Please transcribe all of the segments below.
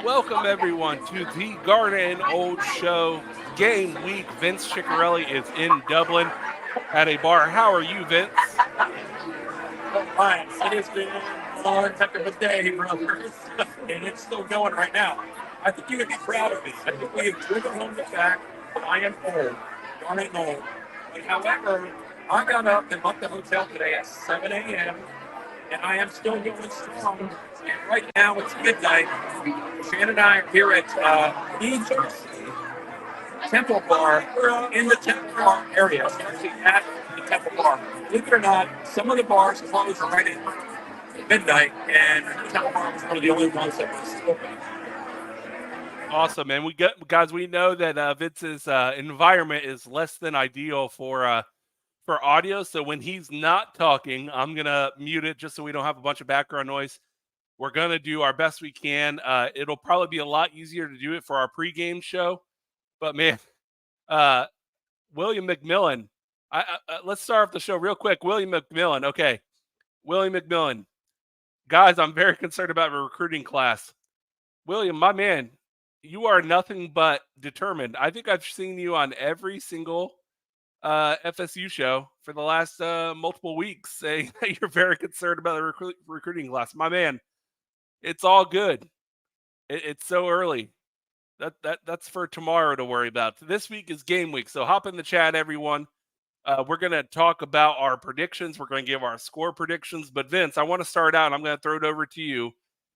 Welcome everyone to the Garden Old Show game week. Vince Ciccarelli is in Dublin at a bar. How are you, Vince? Fine. It has been one heck of a day, brothers, and it's still going right now. I think you would be proud of me. I think we have driven home the fact that I am old. Darn it, old. But however, I got up and left the hotel today at 7 a.m. and I am still going strong. And right now it's midnight. Shannon and I are here at Temple Bar in the Temple Bar area. So actually at the Temple Bar. Believe it or not, some of the bars close right at midnight, and the Temple Bar was one of the only ones that was open. Awesome, man. We know that Vince's environment is less than ideal for audio. So when he's not talking, I'm gonna mute it just so we don't have a bunch of background noise. We're gonna do our best we can. It'll probably be a lot easier to do it for our pregame show. But man, William McMillan. Let's start off the show real quick. William McMillan. Okay, William McMillan. Guys, I'm very concerned about a recruiting class. William, my man, you are nothing but determined. I think I've seen you on every single FSU show for the last multiple weeks saying that you're very concerned about the recruiting class. My man, it's all good. It's so early. That's for tomorrow to worry about. This week is game week, so hop in the chat, everyone. We're going to talk about our predictions. We're going to give our score predictions. But Vince, I want to start out, and I'm going to throw it over to you.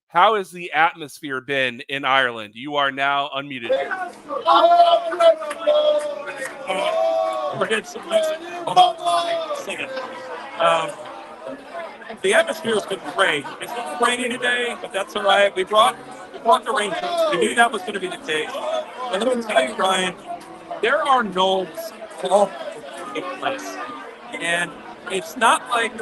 How has the atmosphere been in Ireland? You are now unmuted. The atmosphere has been great. It's not rainy today, but that's all right. We brought the raincoats. We knew that was going to be the case. And let me tell you, Ryan, there are Noles all over the place, and it's not like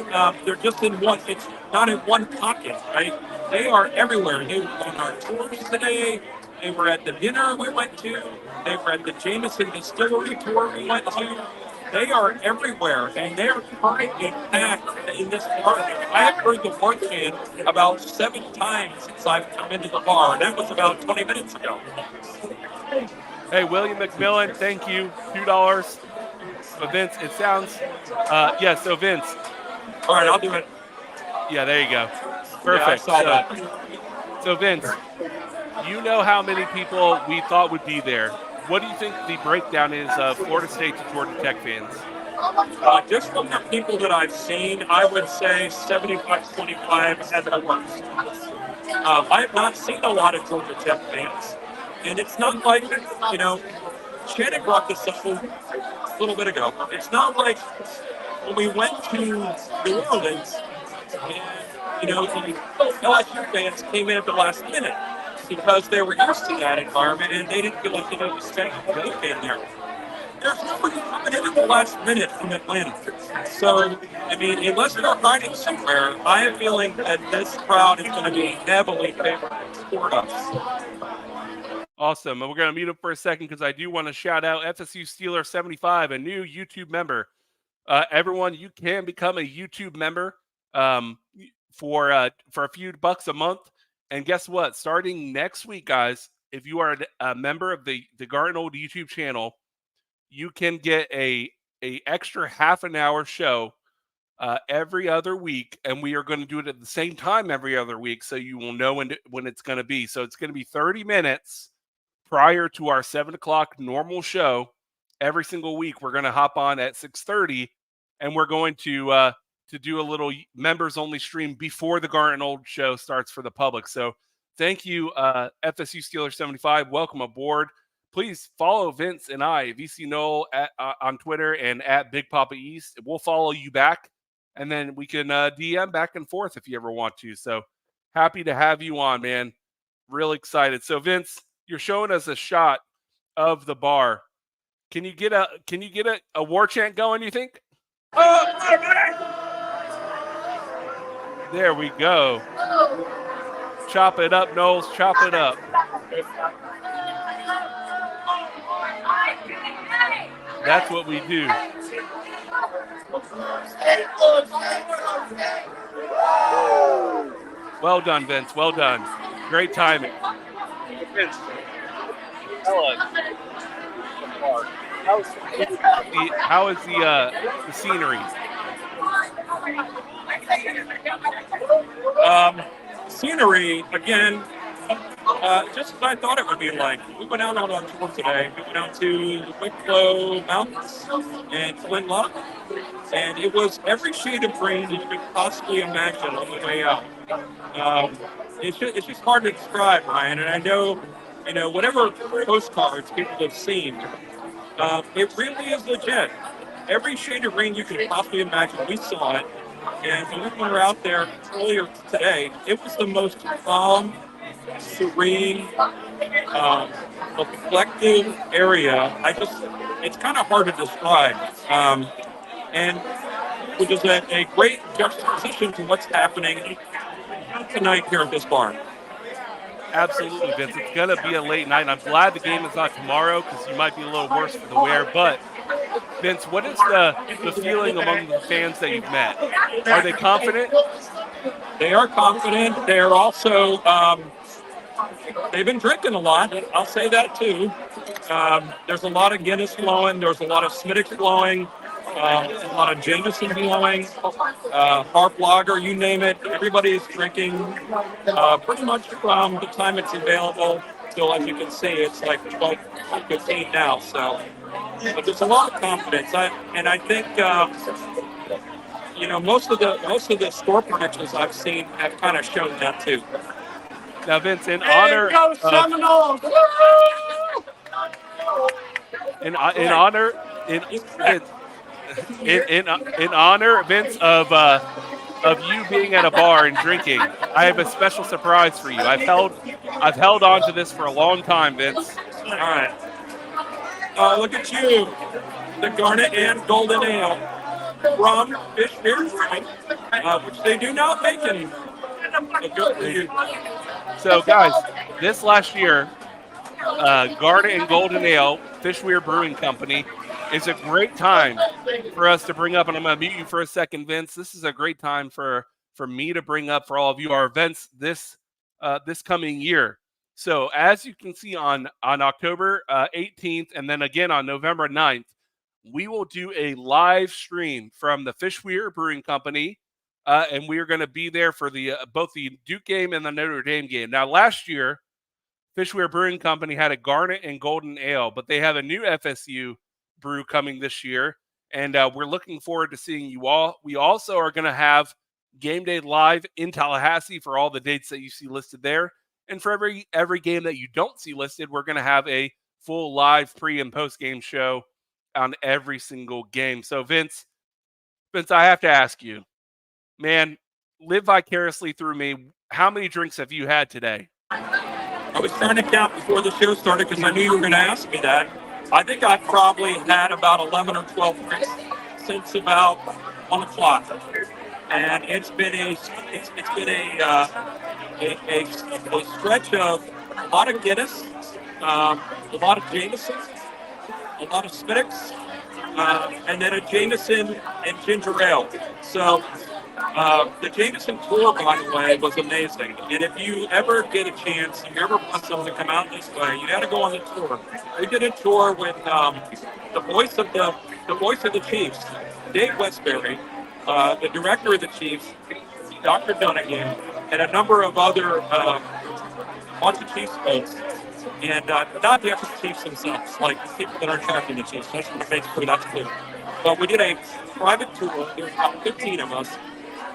they're just in one. It's not in one pocket, right? They are everywhere. They were on our tours today. They were at the dinner we went to. They were at the Jameson Distillery tour we went to. They are everywhere, and they're currently packed in this bar. I have heard the word chant about 7 times since I've come into the bar, and that was about 20 minutes ago. Hey, William McMillan, thank you. $2. But Vince, it sounds, yeah, so Vince. All right, I'll do it. Yeah, there you go. Perfect. Yeah, so Vince, you know how many people we thought would be there. What do you think the breakdown is of Florida State to Georgia Tech fans? Just from the people that I've seen, I would say 75-25 at the worst. I have not seen a lot of Georgia Tech fans. And it's not like, Shannon brought this up a little bit ago. It's not like when we went to New Orleans and, the LSU fans came in at the last minute because they were used to that environment and they didn't feel like they had to spend a week in there. There's nobody coming in at the last minute from Atlanta. So, unless they're hiding somewhere, I have a feeling that this crowd is going to be heavily favored for us. Awesome. And we're going to mute up for a second because I do want to shout out FSU Steeler 75, a new YouTube member. Everyone, you can become a YouTube member for a few bucks a month. And guess what? Starting next week, guys, if you are a member of the Garden Old YouTube channel, you can get a extra half an hour show every other week, and we are going to do it at the same time every other week, so you will know when it's going to be. So it's going to be 30 minutes prior to our 7 o'clock normal show. Every single week, we're going to hop on at 6:30, and we're going to do a little members-only stream before the Garden Old show starts for the public. So thank you, FSU Steeler 75. Welcome aboard. Please follow Vince and I, vcnole on Twitter and at bigpapaeast. We'll follow you back, and then we can DM back and forth if you ever want to. So happy to have you on, man. Real excited. So Vince, you're showing us a shot of the bar. Can you get a war chant going, you think? There we go. Chop it up, Knowles. Chop it up. That's what we do. Well done, Vince. Well done. Great timing. Vince, tell us so far, how is the scenery? Scenery, again, just as I thought it would be like. We went out on a tour today. We went out to the Wicklow Mountains and Flint Lock, and it was every shade of green you could possibly imagine on the way out. It's just hard to describe, Ryan, and I know, whatever postcards people have seen, it really is legit. Every shade of green you could possibly imagine, we saw it. And when we were out there earlier today, it was the most calm, serene, reflective area. It's kind of hard to describe. And which is a great juxtaposition to what's happening tonight here at this bar. Absolutely, Vince. It's going to be a late night, and I'm glad the game is not tomorrow because you might be a little worse for the wear. But, Vince, what is the feeling among the fans that you've met? Are they confident? They are confident. They're also, they've been drinking a lot. I'll say that, too. There's a lot of Guinness flowing. There's a lot of Smithwick flowing. A lot of Jameson blowing, Harp Lager, you name it. Everybody is drinking pretty much from the time it's available till, as you can see, it's like 12:15 now. So, but there's a lot of confidence, and I think most of the score predictions I've seen have kind of shown that too. Now, Vince, in honor Vince, of you being at a bar and drinking, I have a special surprise for you. I've held on to this for a long time, Vince. All right. Look at you, the Garnet and Golden Ale from Fish Beer Brewing, which they do not make anymore. Good for you. So, guys, this last year, Garnet and Golden Ale, Fishweir Brewing Company, is a great time for us to bring up, and I'm going to mute you for a second, Vince. This is a great time for me to bring up for all of you our events this coming year. So as you can see on October 18th and then again on November 9th, we will do a live stream from the Fishweir Brewing Company, and we are going to be there for both the Duke game and the Notre Dame game. Now, last year, Fishweir Brewing Company had a Garnet and Golden Ale, but they have a new FSU brew coming this year, and we're looking forward to seeing you all. We also are going to have Gameday live in Tallahassee for all the dates that you see listed there, and for every game that you don't see listed, we're going to have a full live pre and post game show on every single game. So Vince, I have to ask you, man, live vicariously through me. How many drinks have you had today? I was trying to count before the show started because I knew you were going to ask me that. I think I've probably had about 11 or 12 drinks since about 1 o'clock, and it's been a stretch of a lot of Guinness, a lot of Jameson, a lot of Smithwicks, and then a Jameson and ginger ale. So the Jameson tour, by the way, was amazing. And if you ever get a chance, if you ever want someone to come out this way, you got to go on the tour. We did a tour with the voice of the Chiefs, Dave Westbury, the director of the Chiefs, Dr. Dunnigan, and a number of other bunch of Chiefs folks. And not the actual Chiefs themselves, like people that are tracking the Chiefs. I just want to make sure that's clear. But we did a private tour. There were about 15 of us.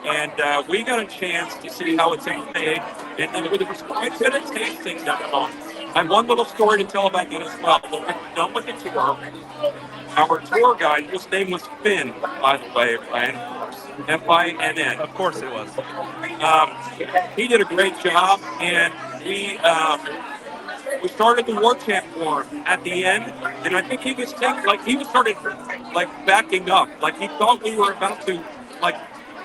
And we got a chance to see how it's made. And there was quite a bit of tasting going on. I have one little story to tell about it as well. When we're done with the tour, our tour guide, his name was Finn, by the way, Ryan. Finn. Of course it was. He did a great job, and we started the war chant for him at the end, and I think he was started backing up, like he thought we were about to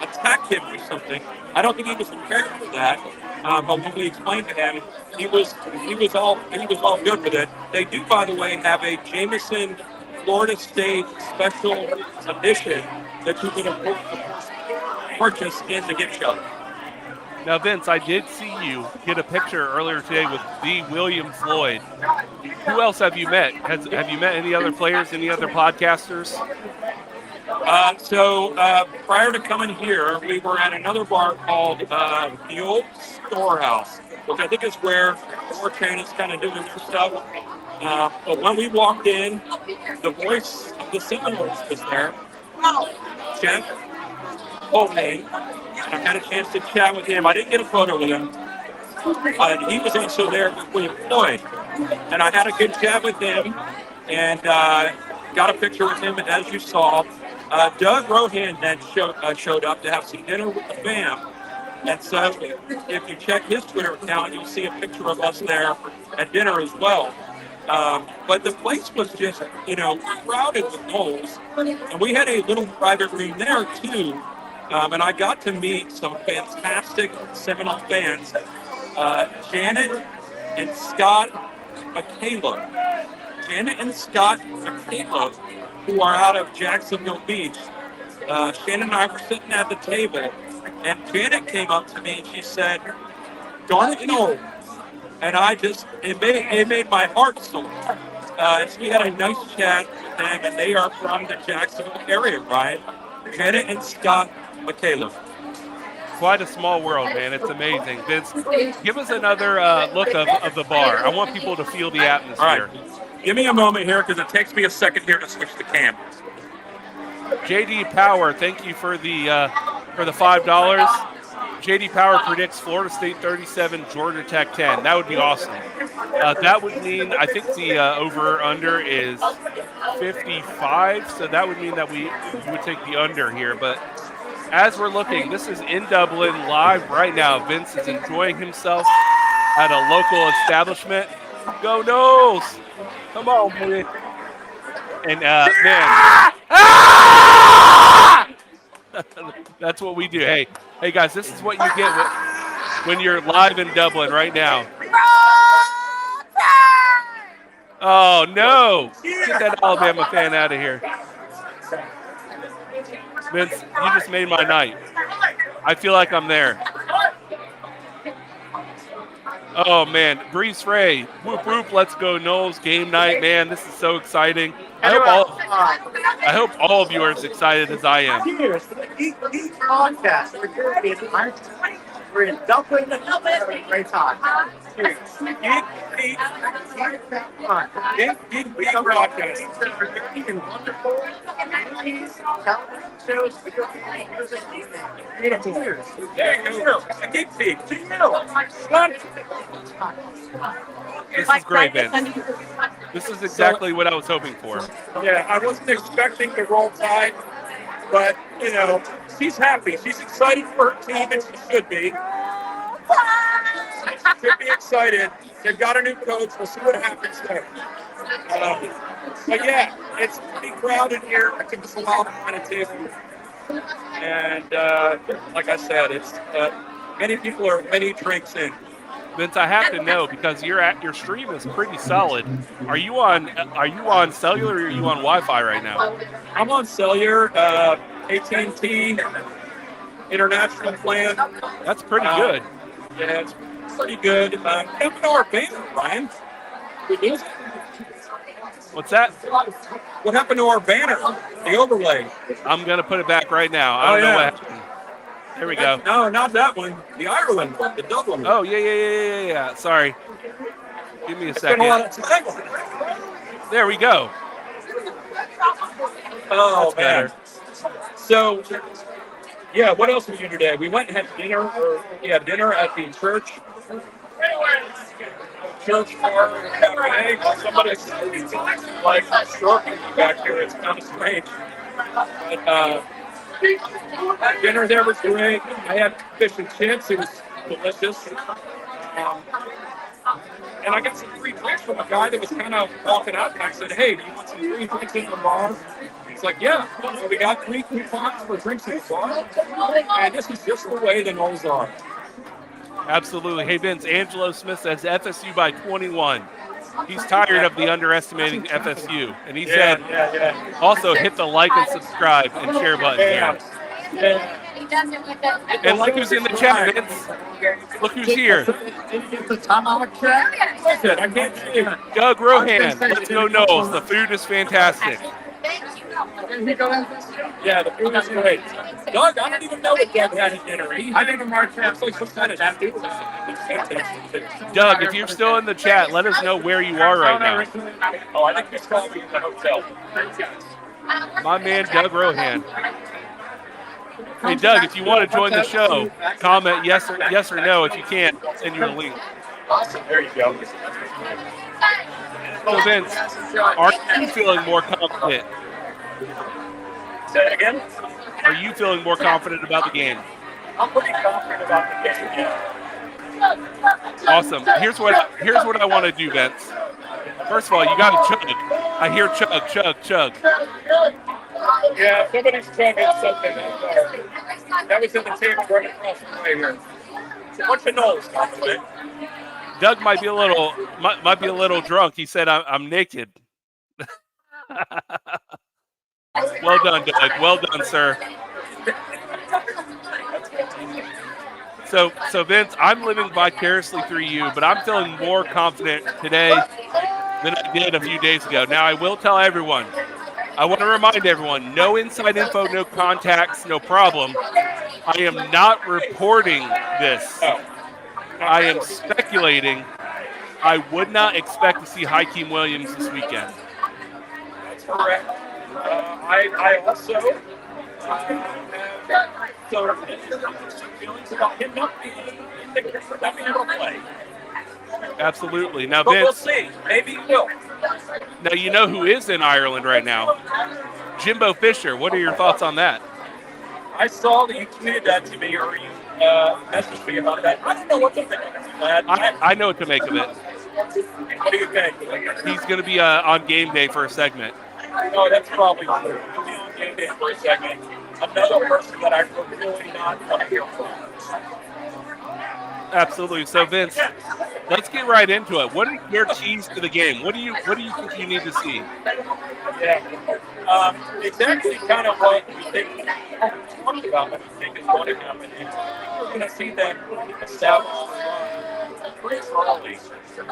attack him or something. I don't think he was prepared for that. But when we explained to him, he was all good with it. They do, by the way, have a Jameson Florida State special edition that you can purchase in the gift shop. Now, Vince, I did see you get a picture earlier today with the William Floyd. Who else have you met? Have you met any other players, any other podcasters? Prior to coming here, we were at another bar called the Old Storehouse, which I think is where Rohan is kind of doing their stuff. But when we walked in, the voice of the Seminoles was there. Jeff Rohan. I had a chance to chat with him. I didn't get a photo with him. He was also there with William Floyd. And I had a good chat with him and got a picture with him, as you saw. Doug Rohan then showed up to have some dinner with the fam. And so if you check his Twitter account, you'll see a picture of us there at dinner as well. But the place was just, crowded with Noles. And we had a little private room there, too. And I got to meet some fantastic Seminole fans, Janet and Scott McCaleb. Janet and Scott McCaleb, who are out of Jacksonville Beach. Shannon and I were sitting at the table, and Janet came up to me and she said, "Darn it, Nole." And it made my heart sore. So we had a nice chat with them, and they are from the Jacksonville area, right? Janet and Scott McCaleb. Quite a small world, man. It's amazing. Vince, give us another look of the bar. I want people to feel the atmosphere. All right. Give me a moment here because it takes me a second here to switch the cameras. JD Power, thank you for the $5. JD Power predicts Florida State 37, Georgia Tech 10. That would be awesome. That would mean, I think the over-under is 55, so that would mean that we would take the under here. But as we're looking, this is in Dublin, live right now. Vince is enjoying himself at a local establishment. Go Noles! Come on, baby. And, man. That's what we do. Hey, guys, this is what you get when you're live in Dublin right now. Oh, no. Get that Alabama fan out of here. Vince, you just made my night. I feel like I'm there. Oh, man. Breeze Ray. Whoop, whoop. Let's go, Noles. Game night, man. This is so exciting. I hope all of you are as excited as I am. Cheers to the Geek Podcast. We're in Dublin. We're having a great time. Cheers. Geek Podcast. Wonderful television shows, video games, music. Cheers. There you go. A Geek Feed. This is great, Vince. This is exactly what I was hoping for. Yeah, I wasn't expecting the roll tide, but, she's happy. She's excited for her team, and she should be. She should be excited. They've got a new coach. We'll see what happens there. But, yeah, it's pretty crowded here. It took us a while to find a table. And, like I said, it's many people are many drinks in. Vince, I have to know because your stream is pretty solid. Are you on cellular or are you on Wi-Fi right now? I'm on cellular, AT&T international plan. That's pretty good. Yeah, it's pretty good. Coming to our banner, Ryan. We lose it. What's that? What happened to our banner? The overlay. I'm gonna put it back right now. I don't know what happened. There we go. No, not that one. The Ireland one, the Dublin one. Oh, yeah. Sorry. Give me a Spent a lot second. of time. There we go. Oh, That's man. better. So, yeah, what else did we do today? We went and had dinner, dinner at the church bar cafe. Somebody's like snorkeling back here. It's kind of strange. But, dinner there was great. I had fish and chips. It was delicious. And I got some free drinks from a guy that was kind of walking out, and I said, "Hey, do you want some free drinks in the bar?" He's like, "Yeah." So we got 3 coupons for drinks in the bar. And this is just the way the Noles are. Absolutely. Hey, Vince, Angelo Smith says FSU by 21. He's tired of the underestimating FSU. And he said, also hit the like and subscribe and share button here. Yeah. And look who's in the chat, Vince. Look who's here. I can't see it. Doug Rohan. Let's go Knowles. The food is fantastic. Yeah, the food is great. Doug, I don't even know what Doug had at dinner. I think Mark looks like some kind of that dude. It's fantastic. Doug, if you're still in the chat, let us know where you are right now. Oh, I think he's probably in the hotel. My man, Doug Rohan. Hey, Doug, if you want to join the show, comment yes or no. If you can't, I'll send you a link. Awesome. There you go. So, Vince, are you feeling more confident? Say it again? Are you feeling more confident about the game? I'm pretty confident about the game, yeah. Awesome. Here's what I want to do, Vince. First of all, you got to chug. I hear chug, chug, chug. Yeah, somebody's chugging something. That was in the table right across the way here. So what's your nose, compliment? Doug might be a little drunk. He said, "I'm naked." Well done, Doug. Well done, sir. So Vince, I'm living vicariously through you, but I'm feeling more confident today than I did a few days ago. Now, I will tell everyone, I want to remind everyone, no inside info, no contacts, no problem. I am not reporting this. I am speculating. I would not expect to see Hakeem Williams this weekend. That's correct. I also have feelings about him not being able to play. Absolutely. Now, But Vince, we'll see. Maybe he will. now you know who is in Ireland right now. Jimbo Fisher. What are your thoughts on that? I saw that you tweeted that to me, or you messaged me about that. I don't know what to think of it, lad. I know what to make of it. What do you think? He's going to be on game day for a segment. No, that's probably true. He'll be on game day for a second. Another person that I really not want to hear from. Absolutely. So, Vince, let's get right into it. What are your keys to the game? What do you think you need to see? Yeah. Exactly kind of what we think we talked about what we think is going to happen. We're going to see them establish pretty early.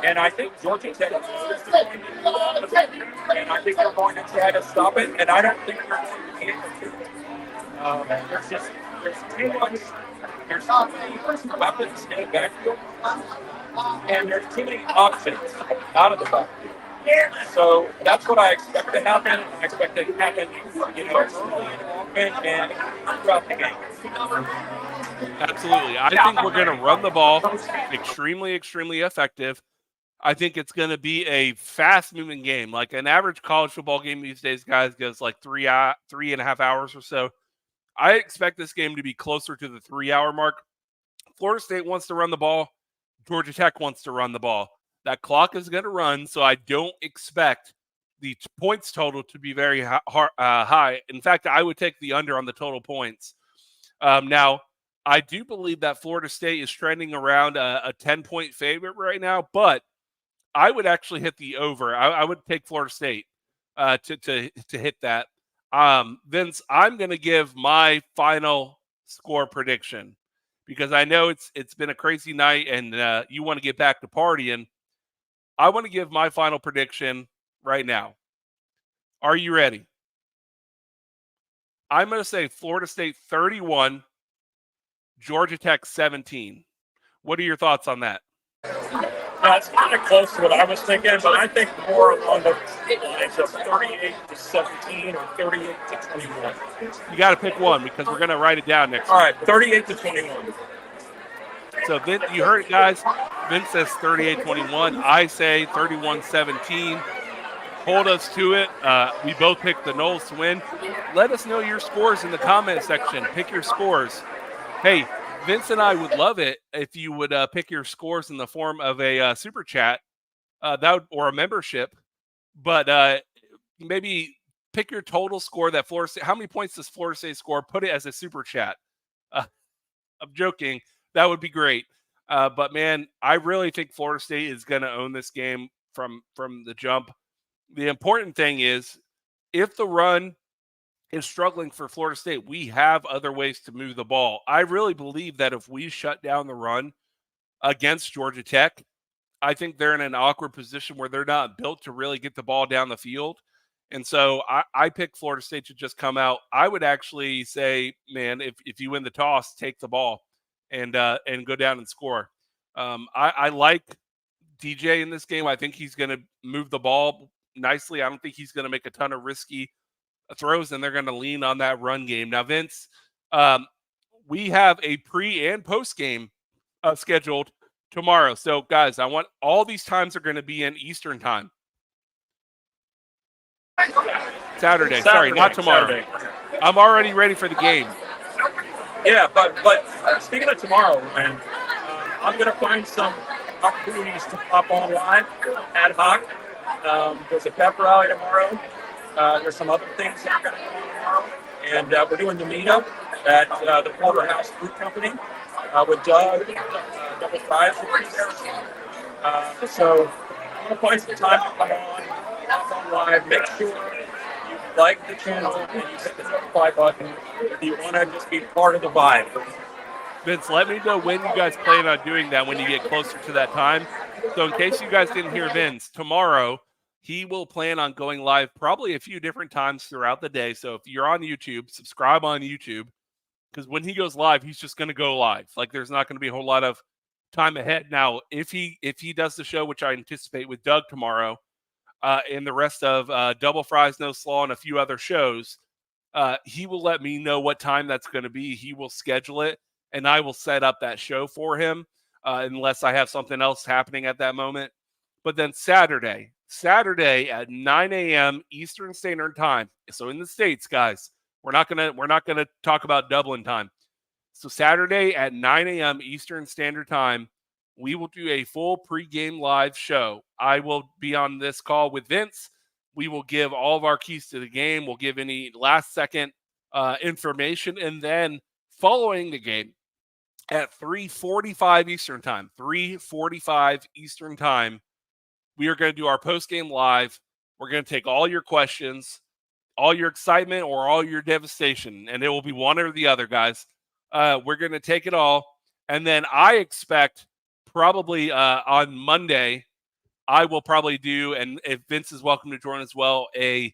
And I think Georgia Tech is going to do that. And I think they're going to try to stop it. And I don't think they're going to be able to. There's too much. There's too many weapons in the backfield. And there's too many options out of the backfield. So that's what I expect to happen. I expect it to happen, early and often and throughout the game. Absolutely. I think we're going to run the ball extremely, extremely effective. I think it's going to be a fast-moving game. Like an average college football game these days, guys, goes like 3.5 hours or so. I expect this game to be closer to the 3-hour mark. Florida State wants to run the ball. Georgia Tech wants to run the ball. That clock is going to run, so I don't expect the points total to be very high. In fact, I would take the under on the total points. Now, I do believe that Florida State is trending around a 10-point favorite right now, but I would actually hit the over. I would take Florida State to hit that. Vince, I'm going to give my final score prediction because I know it's been a crazy night and you want to get back to partying. I want to give my final prediction right now. Are you ready? I'm going to say Florida State 31, Georgia Tech 17. What are your thoughts on that? It's kind of close to what I was thinking, but I think more along the lines of 38-17 or 38-21. You got to pick one because we're going to write it down next All week. right, 38-21. So, Vince, you heard it, guys. Vince says 38-21. I say 31-17. Hold us to it. We both picked the Noles to win. Let us know your scores in the comment section. Pick your scores. Hey, Vince and I would love it if you would pick your scores in the form of a super chat or a membership. But maybe pick your total score that Florida State. How many points does Florida State score? Put it as a super chat. I'm joking. That would be great. But, man, I really think Florida State is going to own this game from the jump. The important thing is if the run is struggling for Florida State, we have other ways to move the ball. I really believe that if we shut down the run against Georgia Tech, I think they're in an awkward position where they're not built to really get the ball down the field. And so I pick Florida State to just come out. I would actually say, man, if you win the toss, take the ball and go down and score. I like DJ in this game. I think he's going to move the ball nicely. I don't think he's going to make a ton of risky throws, and they're going to lean on that run game. Now, Vince, we have a pre and post game scheduled tomorrow. So, guys, I want all these times are going to be in Eastern time. Saturday. Sorry, not tomorrow. Saturday. I'm already ready for the game. Yeah, but speaking of tomorrow, man, I'm going to find some opportunities to pop on live ad hoc. There's a pep rally tomorrow. There's some other things that are going to go on tomorrow. And we're doing the meetup at the Porterhouse Fruit Company with Doug, Double Fries. So I'm going to find some time to come on live. Make sure you like the channel and you hit the subscribe button if you want to just be part of the vibe. Vince, let me know when you guys plan on doing that when you get closer to that time. So in case you guys didn't hear Vince, tomorrow he will plan on going live probably a few different times throughout the day. So if you're on YouTube, subscribe on YouTube, because when he goes live, he's just going to go live. Like, there's not going to be a whole lot of time ahead. Now, if he does the show, which I anticipate with Doug tomorrow, and the rest of Double Fries, No Slaw, and a few other shows, he will let me know what time that's going to be. He will schedule it, and I will set up that show for him unless I have something else happening at that moment. But then Saturday at 9 a.m. Eastern Standard Time. So in the States, guys, we're not gonna talk about Dublin time. So Saturday at 9 a.m. Eastern Standard Time, we will do a full pregame live show. I will be on this call with Vince. We will give all of our keys to the game. We'll give any last-second information. And then following the game at 3:45 Eastern Time, 3:45 Eastern Time, we are going to do our post-game live. We're going to take all your questions, all your excitement, or all your devastation, and it will be one or the other, guys. We're going to take it all. And then I expect probably on Monday, I will probably do, and if Vince is welcome to join as well, a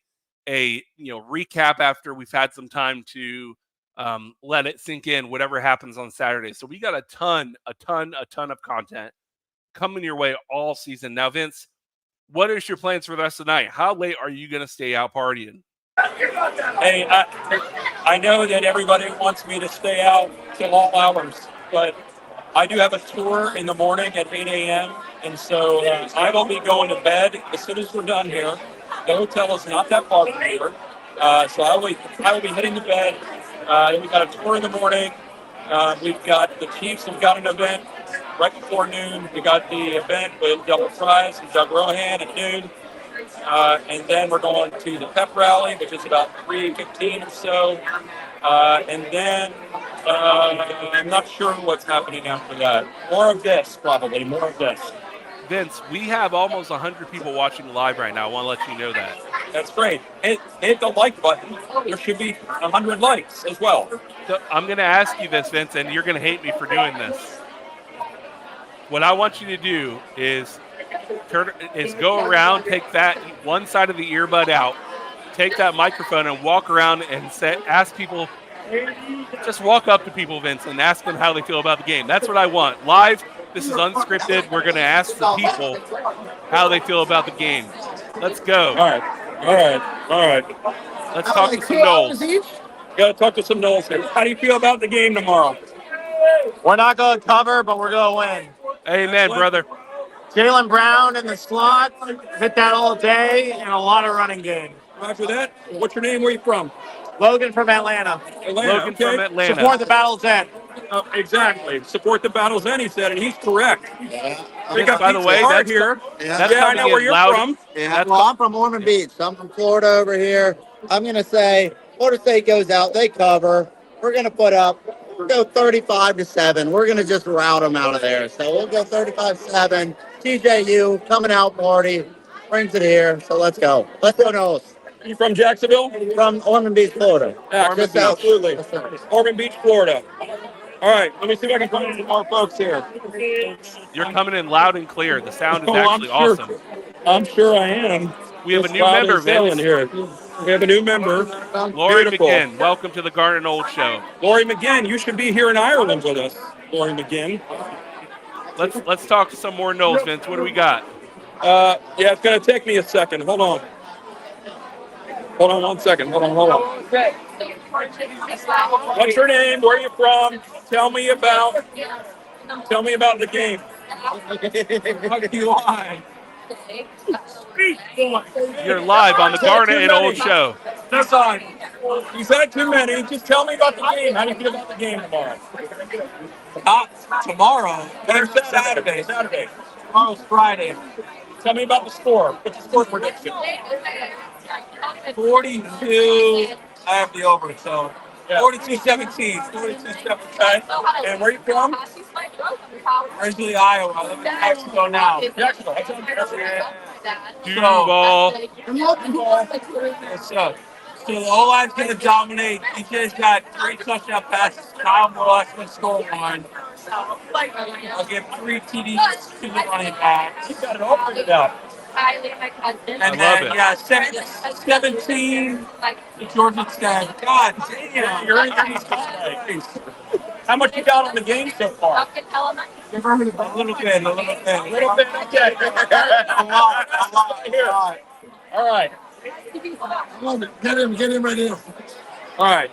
recap after we've had some time to let it sink in, whatever happens on Saturday. So we got a ton of content coming your way all season. Now, Vince, what is your plans for the rest of the night? How late are you going to stay out partying? Hey, I know that everybody wants me to stay out till all hours, but I do have a tour in the morning at 8 a.m., and so I will be going to bed as soon as we're done here. The hotel is not that far from here, so I will be heading to bed. Then we got a tour in the morning. We've got the Chiefs have got an event right before noon. We got the event with Double Fries and Doug Rohan at noon. And then we're going to the pep rally, which is about 3:15 or so. And then I'm not sure what's happening after that. More of this, probably. More of this. Vince, we have almost 100 people watching live right now. I want to let you know that. That's great. Hit the like button. There should be 100 likes as well. So I'm going to ask you this, Vince, and you're going to hate me for doing this. What I want you to do is go around, take that one side of the earbud out, take that microphone and walk around and ask people, just walk up to people, Vince, and ask them how they feel about the game. That's what I want. Live, this is unscripted. We're going to ask the people how they feel about the game. Let's go. All right. Let's talk to some Noles. Got to talk to some Noles here. How do you feel about the game tomorrow? We're not going to cover, but we're going to win. Amen, brother. Jalen Brown in the slot, hit that all day, and a lot of running game. After that, what's your name? Where you from? Logan from Atlanta. Logan from Atlanta. Support the Battle's End. Exactly. Support the Battle's End, he said, and he's correct. Yeah. We got by the way, that's here. That's I know where you're from. Yeah, well, I'm from Ormond Beach. So I'm from Florida over here. I'm going to say Florida State goes out. They cover. We're going to put up, we'll go 35-7. We're going to just rout them out of there. So we'll go 35-7. TJU coming out party brings it here. So let's go. Let's go Noles. You from Jacksonville? From Ormond Beach, Florida. Yeah, Just Beach. south. absolutely. Ormond Beach, Florida. All right, let me see if I can find any more folks here. You're coming in loud and clear. The sound is Oh, I'm actually sure. awesome. I'm sure I am. We have a It's new loud member, as hell in Vince. here. We have a new member. Lori Beautiful. McGinn, welcome to the Garnet Old Show. Lori McGinn, you should be here in Ireland with us. Lori McGinn. Let's talk some more Noles, Vince. What do we got? Yeah, it's gonna take me a second. Hold on. Hold on 1 second. Hold on. What's your name? Where are you from? Tell me about the game. You live. You're live on the Garnet and Old Show. That's on. You said too many. Just tell me about the game. How do you feel about the game tomorrow? Tomorrow. There's Saturday. Tomorrow's Friday. Tell me about the score. What's the score prediction? 42. I have the over, so Yeah. 42-17. 42-17. And where are you from? Originally Iowa. I live in Mexico now. Jacksonville. That's on Duval. What's up? So the O-line's going to dominate. DJ's got 3 touchdown passes. Kyle Morris going to score 1. I'll give 3 TDs to the running backs. You got it all figured out. And I love then, it. yeah, 17 to Georgia Tech. God damn. You're in these guys. How much you got on the game so far? A little bit. A little bit. Okay. A lot. All right. Get him right here. All right.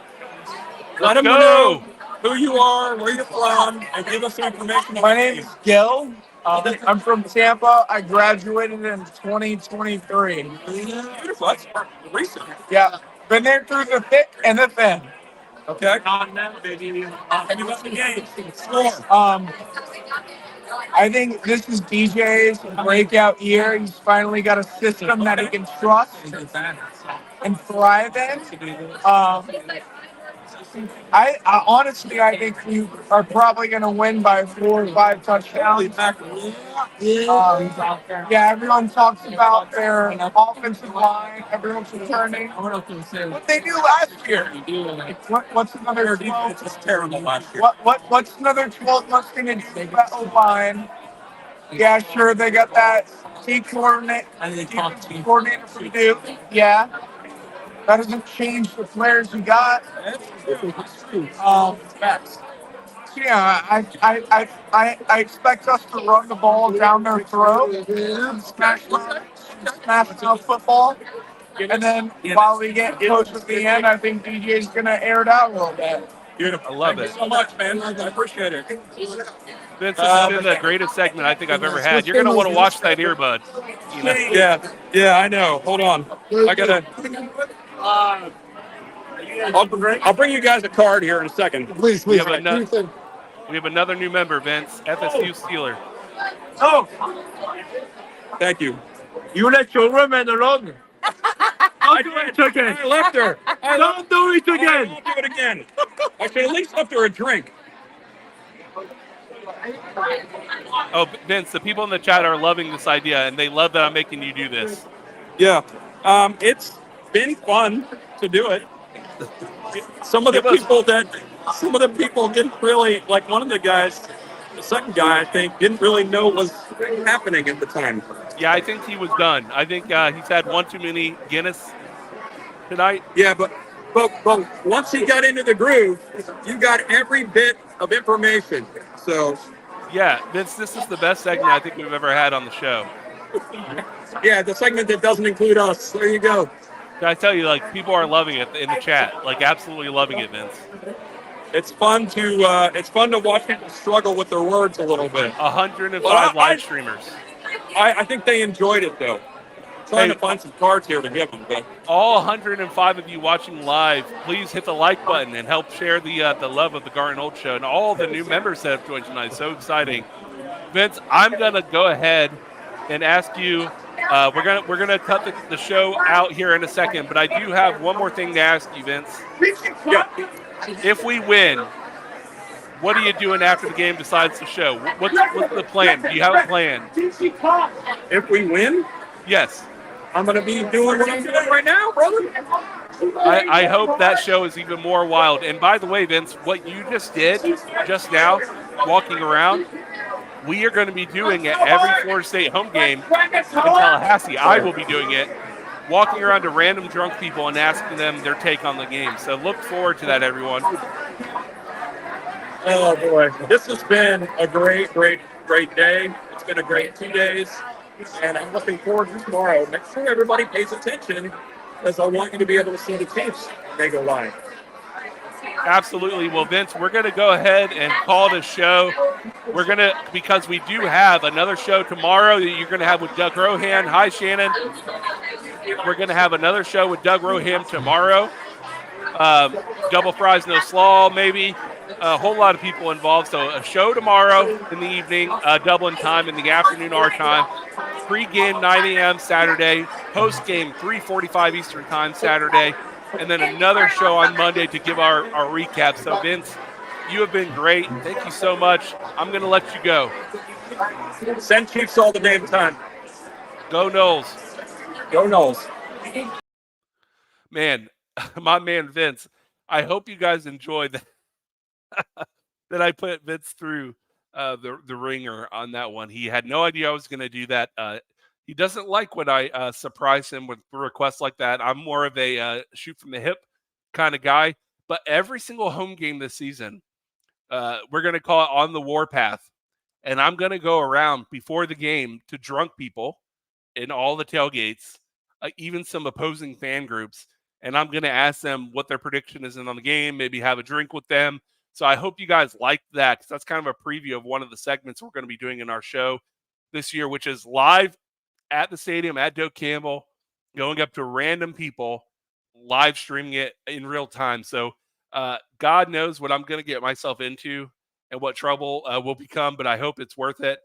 Let them go. know who you are, where you're from, and give us some information. My name is Gil. I'm from Tampa. I graduated in 2023. Beautiful. That's recent. Yeah, been there through the thick and the thin. Okay. Have you got the game? Score. I think this is DJ's breakout year. He's finally got a system that he can trust and thrive in. I honestly, I think we are probably going to win by 4 or 5 touchdowns. Yeah, everyone talks about their offensive line. Everyone's returning. What they do last year? What's another 12? It's terrible last year. What's another 12 months going to do with that O-line? Yeah, sure, they got that coordinator from Duke. Yeah. That doesn't change the players you got. Yeah, I expect us to run the ball down their throat, smash mouth football, and then while we get close to the end, I think DJ's gonna air it out a little bit. Beautiful. I love Thank it. you so much, man. I appreciate it. Vince, this has been the greatest segment I think I've ever had. You're going to want to watch that earbud. You know? Yeah, I know. Hold on. I gotta. I'll bring you guys a card here in a second. Please. We have another new member, Vince, FSU Steeler. Oh, Thank you. you let your woman alone. Don't do it again. I left her. Don't do it I again. won't do it again. I should at least left her a drink. Oh, Vince, the people in the chat are loving this idea, and they love that I'm making you do this. Yeah. It's been fun to do it. Some of the people didn't really, like one of the guys, the second guy, I think, didn't really know what was happening at the time. Yeah, I think he was done. I think he's had one too many Guinness tonight. Yeah, but once he got into the groove, you got every bit of information. So, Yeah, Vince, this is the best segment I think we've ever had on the show. yeah, the segment that doesn't include us. There you go. Can I tell you, like, people are loving it in the chat, like, absolutely loving it, Vince. It's fun to watch people struggle with their words a little bit. 105 Well, live streamers. I think they enjoyed it though. Trying to find some cards here to give them, but All 105 of you watching live, please hit the like button and help share the love of the Garnet Old Show and all the new members that have joined tonight. So exciting, Vince. I'm gonna go ahead and ask you. We're gonna cut the show out here in a second, but I do have one more thing to ask you, Vince. yeah. If we win, what are you doing after the game besides the show? What's the plan? Do you have a plan? If we win, Yes. I'm going to be doing what I'm doing right now, brother. I hope that show is even more wild. And by the way, Vince, what you just did just now, walking around, we are going to be doing at every Florida State home game in Tallahassee. I will be doing it, walking around to random drunk people and asking them their take on the game. So look forward to that, everyone. Oh, boy. This has been a great day. It's been a great 2 days. And I'm looking forward to tomorrow. Make sure everybody pays attention, because I want you to be able to see the tapes when they go live. Absolutely. Well, Vince, we're going to go ahead and call it a show. We're going to, because we do have another show tomorrow that you're going to have with Doug Rohan. Hi, Shannon. We're going to have another show with Doug Rohan tomorrow. Double fries, no slaw, maybe. A whole lot of people involved. So a show tomorrow in the evening, Dublin time, in the afternoon our time. Pre-game 9 a.m. Saturday. Post-game 3:45 Eastern time Saturday. And then another show on Monday to give our recap. So, Vince, you have been great. Thank you so much. I'm going to let you go. Send Chiefs all the damn time. Go Noles. Go Noles. Man, my man Vince, I hope you guys enjoyed that, that I put Vince through the ringer on that one. He had no idea I was going to do that. He doesn't like when I surprise him with requests like that. I'm more of a shoot from the hip kind of guy. But every single home game this season, we're going to call it on the warpath. And I'm going to go around before the game to drunk people in all the tailgates, even some opposing fan groups. And I'm going to ask them what their prediction is on the game, maybe have a drink with them. So I hope you guys like that, because that's kind of a preview of one of the segments we're going to be doing in our show this year, which is live at the stadium at Doak Campbell, going up to random people, live streaming it in real time. So God knows what I'm going to get myself into and what trouble will become, but I hope it's worth it.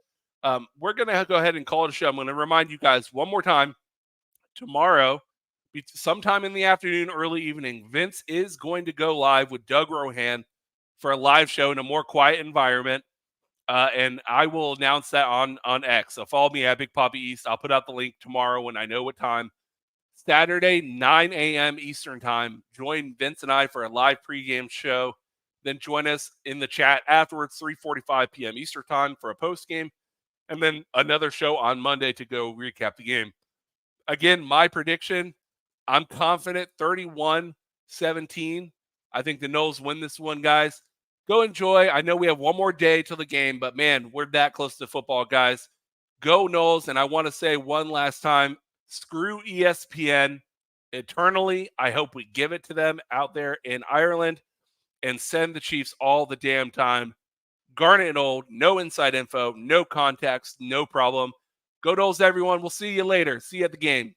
We're going to go ahead and call it a show. I'm going to remind you guys one more time, tomorrow, sometime in the afternoon, early evening, Vince is going to go live with Doug Rohan for a live show in a more quiet environment. And I will announce that on X. So follow me at bigpapaeast. I'll put out the link tomorrow when I know what time. Saturday, 9 a.m. Eastern time. Join Vince and I for a live pregame show. Then join us in the chat afterwards, 3:45 p.m. Eastern time for a postgame. And then another show on Monday to go recap the game. Again, my prediction, I'm confident 31-17. I think the Noles win this one, guys. Go enjoy. I know we have one more day till the game, but man, we're that close to football, guys. Go Noles. And I want to say one last time, screw ESPN eternally. I hope we give it to them out there in Ireland and send the Chiefs all the damn time. Garnet and Old, no inside info, no context, no problem. Go Noles, everyone. We'll see you later. See you at the game.